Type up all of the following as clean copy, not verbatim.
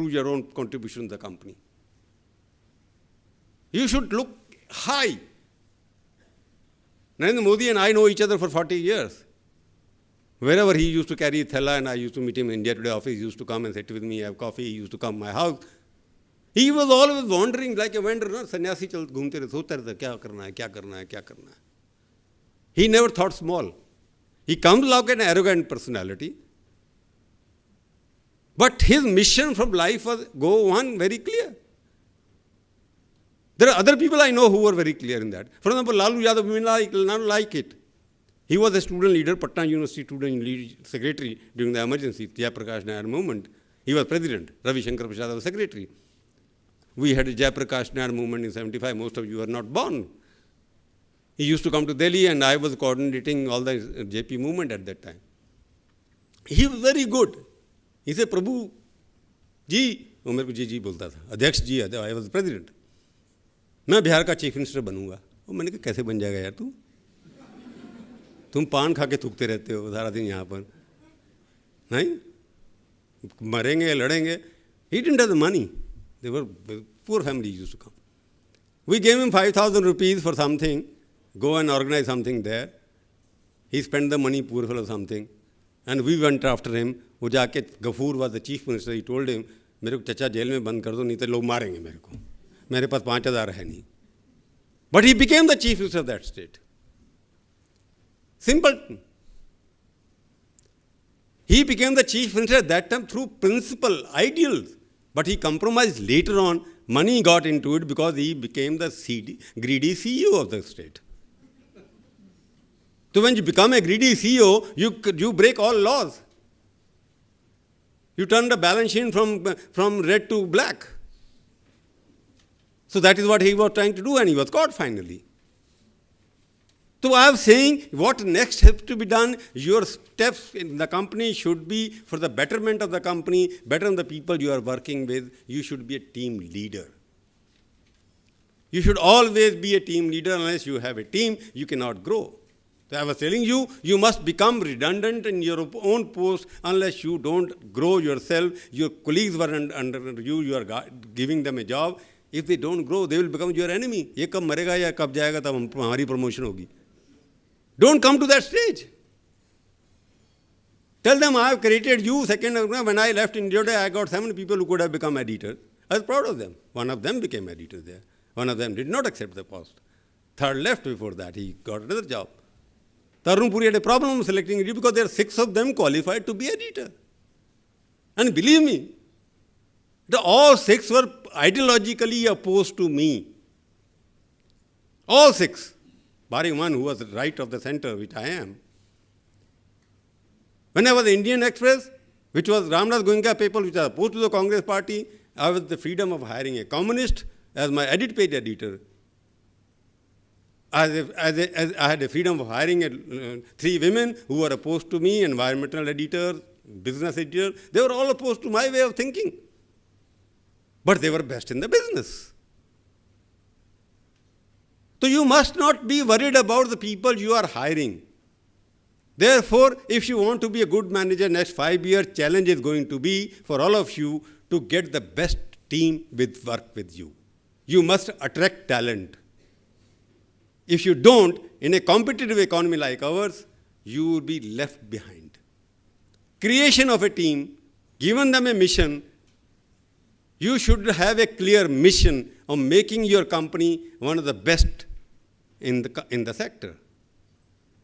your own contribution to the company. You should look high. Narendra Modi and I know each other for 40 years. Wherever he used to carry thella and I used to meet him in India Today office, he used to come and sit with me, have coffee, he used to come to my house. He was always wandering like a wanderer, no? Sannyasi chal ghumte rahe, sochta rahta, kya karna hai, kya karna hai, kya karna hai. He never thought small. He comes like an arrogant personality. But his mission from life was go on very clear. There are other people I know who were very clear in that. For example, Lalu Yadav may not like it. He was a student leader, Patna University student secretary during the emergency, Jayaprakash Nair movement. He was president. Ravi Shankar Prasad was secretary. We had a Jayaprakash Nair movement in 75. Most of you were not born. He used to come to Delhi and I was coordinating all the JP movement at that time. He was very good. He said, Prabhu जी, वो मेरे को जी बोलता था, अध्यक्ष जी, I was president. मैं बिहार का chief minister बनूंगा. वो मैंने कहा कैसे बन जाएगा यार तू? तुम पान खा के थूकते रहते हो सारा दिन यहाँ पर. नहीं? मरेंगे, लड़ेंगे. He didn't have the money. They were poor family used to come. We gave him 5,000 rupees for something. Go and organize something there. He spent the money, poor fellow, something. And we went after him. वो जाके Ghafoor was the chief minister. He told him, मेरे को चचा jail में बंद कर दो नहीं तो लोग मारेंगे मेरे को. मेरे पास 5,000 है नहीं. But he became the chief minister of that state. Simple. He became the chief minister at that time through principle, ideals. But he compromised later on. Money got into it because he became the greedy CEO of the state. So when you become a greedy CEO, you break all laws. You turn the balance sheet from red to black. So that is what he was trying to do and he was caught finally. So I am saying what next has to be done, your steps in the company should be for the betterment of the company, better the people you are working with. You should be a team leader. You should always be a team leader. Unless you have a team, you cannot grow. So I was telling you, you must become redundant in your own post unless you don't grow yourself. Your colleagues were under you, you are giving them a job. If they don't grow, they will become your enemy. ये कब मरेगा या कब जाएगा तब हमारी promotion होगी. Don't come to that stage. Tell them I have created you. Second, when I left India Today, I got 7 people who could have become editors. I was proud of them. One of them became editor there. One of them did not accept the post. Third left before that. He got another job. Tarun Puri had a problem selecting editor because there are 6 of them qualified to be editor. And believe me, all 6 were ideologically opposed to me. All 6. Barring one who was right of the center, which I am. When I was Indian Express, which was Ramnath Goenka paper, which was opposed to the Congress party, I was the freedom of hiring a communist as my edit page editor. I had a freedom of hiring 3 women who were opposed to me, environmental editor, business editor. They were all opposed to my way of thinking. But they were best in the business. So you must not be worried about the people you are hiring. Therefore, if you want to be a good manager next 5 years, challenge is going to be for all of you to get the best team with work with you. You must attract talent. If you don't, in a competitive economy like ours, you will be left behind. Creation of a team, given them a mission, you should have a clear mission of making your company one of the best in the sector.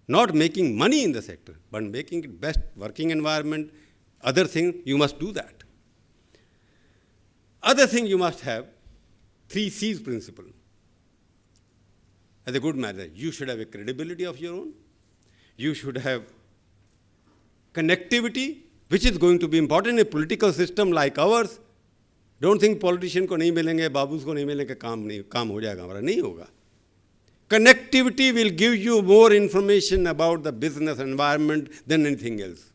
Not making money in the sector, but making it best working environment. Other thing, you must do that. Other thing you must have, 3 C's principle. As a good manager, you should have a credibility of your own. You should have connectivity, which is going to be important in a political system like ours. Don't think politician को नहीं मिलेंगे, बाबूस को नहीं मिलेंगे, काम हो जाएगा हमारा, नहीं होगा. Connectivity will give you more information about the business environment than anything else.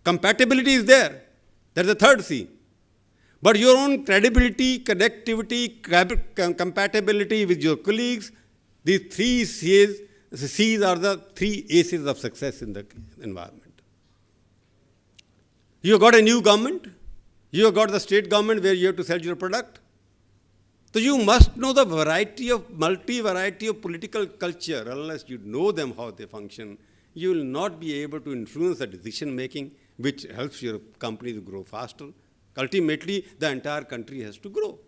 Compatibility is there. That's the 3rd C. But your own credibility, connectivity, compatibility with your colleagues, these 3 C's are the 3 aces of success in the environment. You have got a new government. You have got the state government where you have to sell your product. So you must know the multi-variety of political culture. Unless you know them, how they function, you will not be able to influence the decision making, which helps your company to grow faster. Ultimately, the entire country has to grow.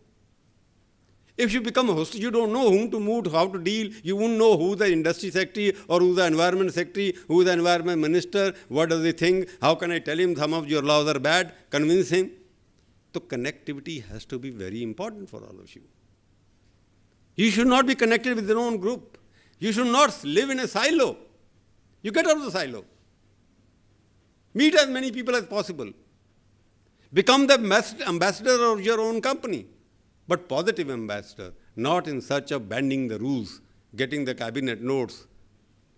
If you become a host, you don't know whom to move, how to deal. You won't know who the industry secretary or who the environment secretary, who the environment minister, what does he think, how can I tell him some of your laws are bad, convince him. So connectivity has to be very important for all of you. You should not be connected with your own group. You should not live in a silo. You get out of the silo. Meet as many people as possible. Become the ambassador of your own company, but positive ambassador, not in search of bending the rules, getting the cabinet notes,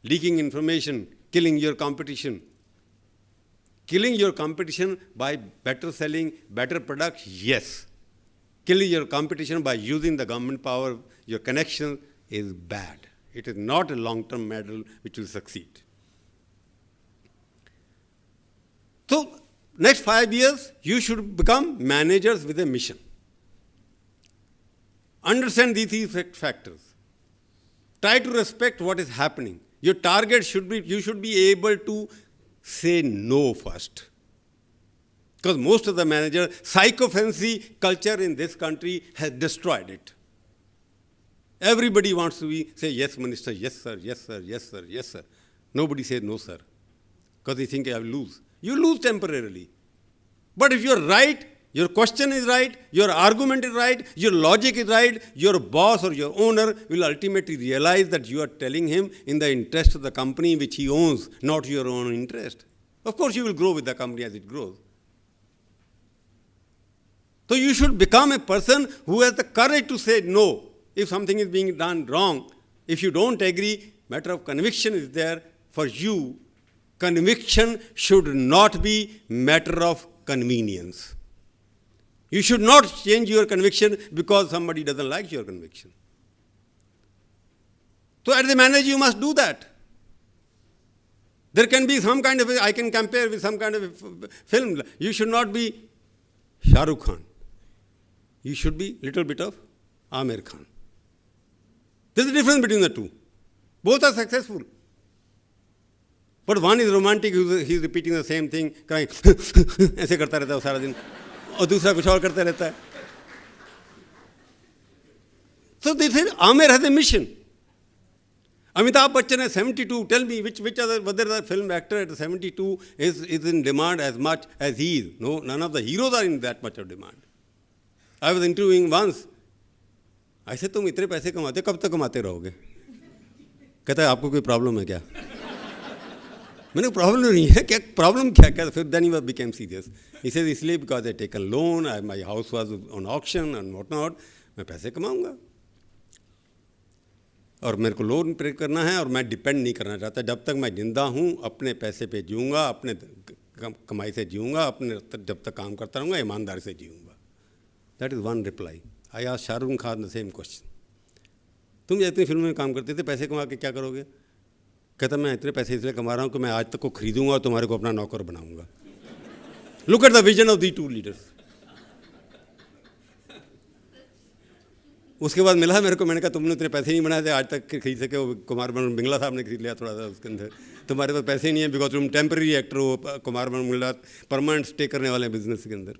leaking information, killing your competition. Killing your competition by better selling, better products, yes. Killing your competition by using the government power, your connection, is bad. It is not a long-term model which will succeed. So, next 5 years, you should become managers with a mission. Understand these three factors. Try to respect what is happening. Your target should be, you should be able to say no first. Because most of the managers, psychophancy culture in this country has destroyed it. Everybody wants to say, yes, minister, yes, sir, yes, sir, yes, sir, yes, sir. Nobody says no, sir. Because they think I will lose. You lose temporarily. But if you're right, your question is right, your argument is right, your logic is right, your boss or your owner will ultimately realize that you are telling him in the interest of the company which he owns, not your own interest. Of course, you will grow with the company as it grows. So you should become a person who has the courage to say no if something is being done wrong. If you don't agree, matter of conviction is there for you. Conviction should not be matter of convenience. You should not change your conviction because somebody doesn't like your conviction. So as a manager, you must do that. There can be some kind of, I can compare with some kind of a film. You should not be Shah Rukh Khan. You should be little bit of Aamir Khan. There's a difference between the two. Both are successful. But one is romantic, he's repeating the same thing, crying, ऐसे करता रहता है सारा दिन, और दूसरा कुछ और करता रहता है. So they say, Aamir has a mission. Amitabh Bachchan is 72. Tell me which other film actor at 72 is in demand as much as he is. No, none of the heroes are in that much of demand. I was interviewing once. I said, तुम इतने पैसे कमाते कब तक कमाते रहोगे? कहता है आपको कोई प्रॉब्लम है क्या? मैंने प्रॉब्लम नहीं है क्या, प्रॉब्लम क्या? फिर then he became serious. He says इसलिए because I take a loan, my house was on auction and whatnot, मैं पैसे कमाऊंगा. और मेरे को लोन पे करना है और मैं डिपेंड नहीं करना चाहता. जब तक मैं जिंदा हूँ अपने पैसे पे जीऊँगा, अपने कमाई से जीऊँगा, अपने जब तक काम करता रहूँगा ईमानदारी से जीऊँगा. That is one reply. I asked Shahrukh Khan the same question. तुम इतनी फिल्मों में काम करते थे, पैसे कमा के क्या करोगे? कहता मैं इतने पैसे इसलिए कमा रहा हूँ कि मैं आज तक को खरीदूंगा और तुम्हारे को अपना नौकर बनाऊंगा. Look at the vision of the two leaders. उसके बाद मिला मेरे को, मैंने कहा तुमने इतने पैसे नहीं बनाए थे आज तक खरीद सके. वो कुमार बनम बिंगला साहब ने खरीद लिया थोड़ा सा उसके अंदर. तुम्हारे पास पैसे नहीं है बिकॉज तुम टेम्पररी एक्टर हो. कुमार बनम बिंगला परमानेंट स्टे करने वाले हैं बिजनेस के अंदर.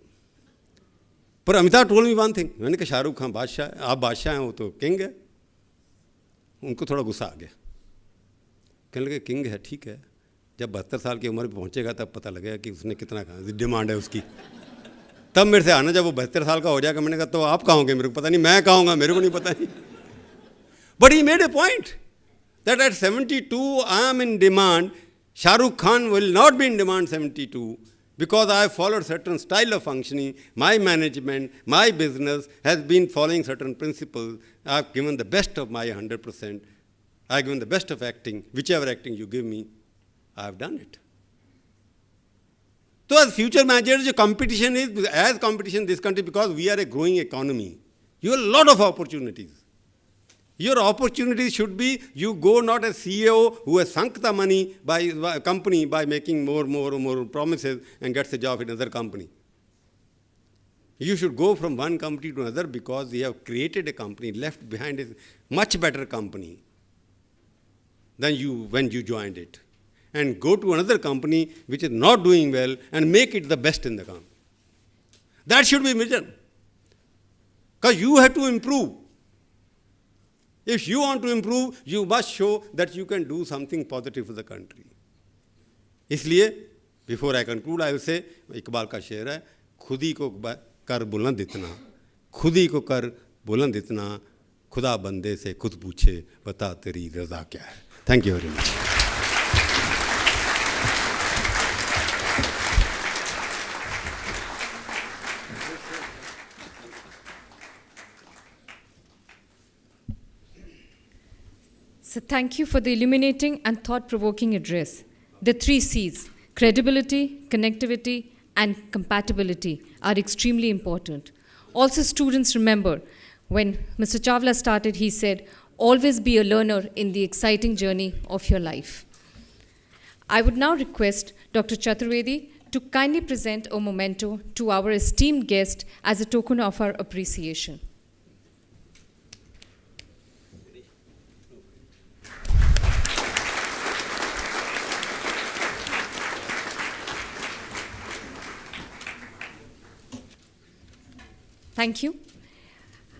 पर Amitabh told me one thing. मैंने कहा शाहरुख खान बादशाह, आप बादशाह हैं, वो तो किंग है. उनको थोड़ा गुस्सा आ गया. कहने लगे किंग है ठीक है, जब 72 साल की उम्र पे पहुंचेगा तब पता लगेगा कि उसने कितना डिमांड है उसकी. तब मेरे से आना जब वो 72 साल का हो जाएगा. मैंने कहा तो आप कहोगे, मेरे को पता नहीं, मैं कहूँगा, मेरे को नहीं पता नहीं. But he made a point that at 72 I am in demand. Shahrukh Khan will not be in demand 72 because I have followed certain style of functioning. My management, my business has been following certain principles. I have given the best of my 100%. I have given the best of acting. Whichever acting you give me, I have done it. So as future managers, your competition is as competition in this country because we are a growing economy. You have a lot of opportunities. Your opportunity should be you go not as CEO who has sunk the money by company by making more promises and gets a job in another company. You should go from one company to another because they have created a company, left behind a much better company than you when you joined it. And go to another company which is not doing well and make it the best in the company. That should be vision. Because you have to improve. If you want to improve, you must show that you can do something positive for the country. इसलिए, before I conclude, I will say, Iqbal का शेर है, खुद ही को कर बुलंद इतना, खुद ही को कर बुलंद इतना, खुदा बंदे से खुद पूछे, बता तेरी रज़ा क्या है. Thank you very much. So thank you for the illuminating and thought-provoking address. The 3 C's, credibility, connectivity, and compatibility are extremely important. Also, students remember, when Mr. Chawla started, he said, always be a learner in the exciting journey of your life. I would now request Dr. Chaturvedi to kindly present a memento to our esteemed guest as a token of our appreciation. Thank you.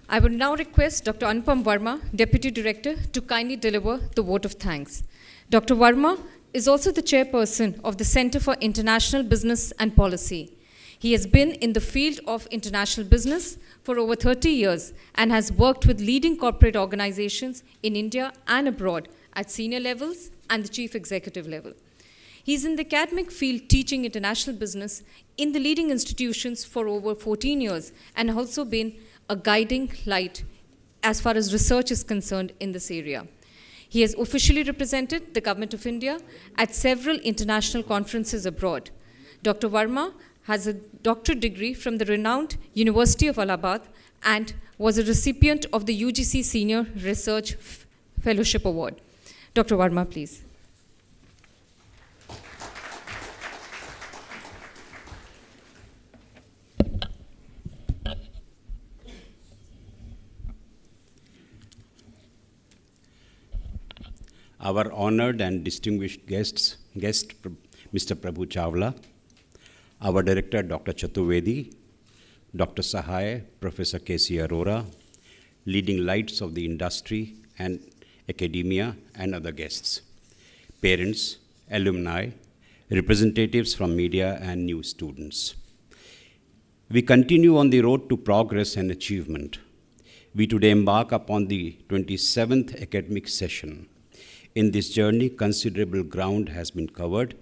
I would now request Dr. Anupam Verma, Deputy Director, to kindly deliver the vote of thanks. Dr. Verma is also the chairperson of the Center for International Business and Policy. He has been in the field of international business for over 30 years and has worked with leading corporate organizations in India and abroad at senior levels and the chief executive level. He's in the academic field teaching international business in the leading institutions for over 14 years and also been a guiding light as far as research is concerned in this area. He has officially represented the Government of India at several international conferences abroad. Dr. Verma has a doctorate degree from the renowned University of Allahabad and was a recipient of the UGC Senior Research Fellowship Award. Dr. Verma, please. Our honored and distinguished guest Mr. Prabhu Chawla, our director Dr. Chaturvedi, Dr. Sahai, Professor K.C. Arora, leading lights of the industry and academia and other guests, parents, alumni, representatives from media and new students. We continue on the road to progress and achievement. We today embark upon the 27th academic session. In this journey, considerable ground has been covered.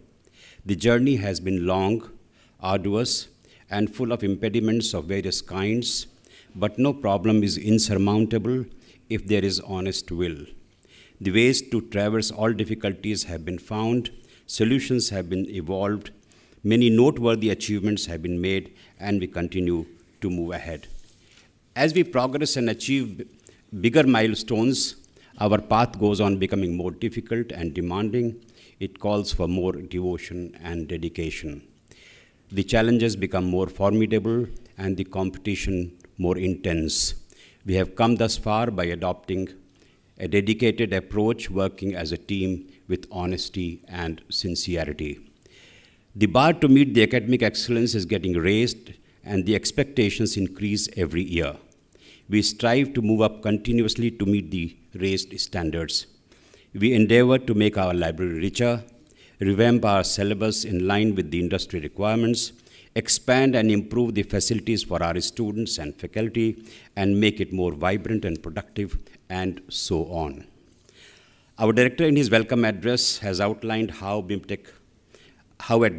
The journey has been long, arduous, and full of impediments of various kinds, but no problem is insurmountable if there is honest will. The ways to traverse all difficulties have been found, solutions have been evolved, many noteworthy achievements have been made, and we continue to move ahead. As we progress and achieve bigger milestones, our path goes on becoming more difficult and demanding. It calls for more devotion and dedication. The challenges become more formidable and the competition more intense. We have come thus far by adopting a dedicated approach, working as a team with honesty and sincerity. The bar to meet the academic excellence is getting raised and the expectations increase every year. We strive to move up continuously to meet the raised standards. We endeavor to make our library richer, revamp our syllabus in line with the industry requirements, expand and improve the facilities for our students and faculty, and make it more vibrant and productive, and so on. Our director in his welcome address has outlined how at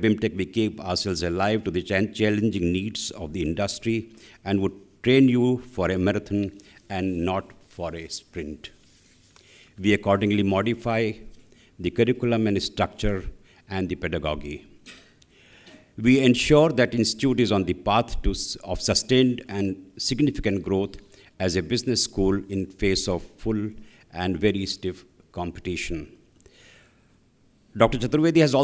BIMTech we keep ourselves alive to the challenging needs of the industry and would train you for a marathon and not for a sprint. We accordingly modify the curriculum and structure and the pedagogy. We ensure that Institute is on the path of sustained and significant growth as a business school in face of full and very stiff competition. Dr. Chaturvedi has also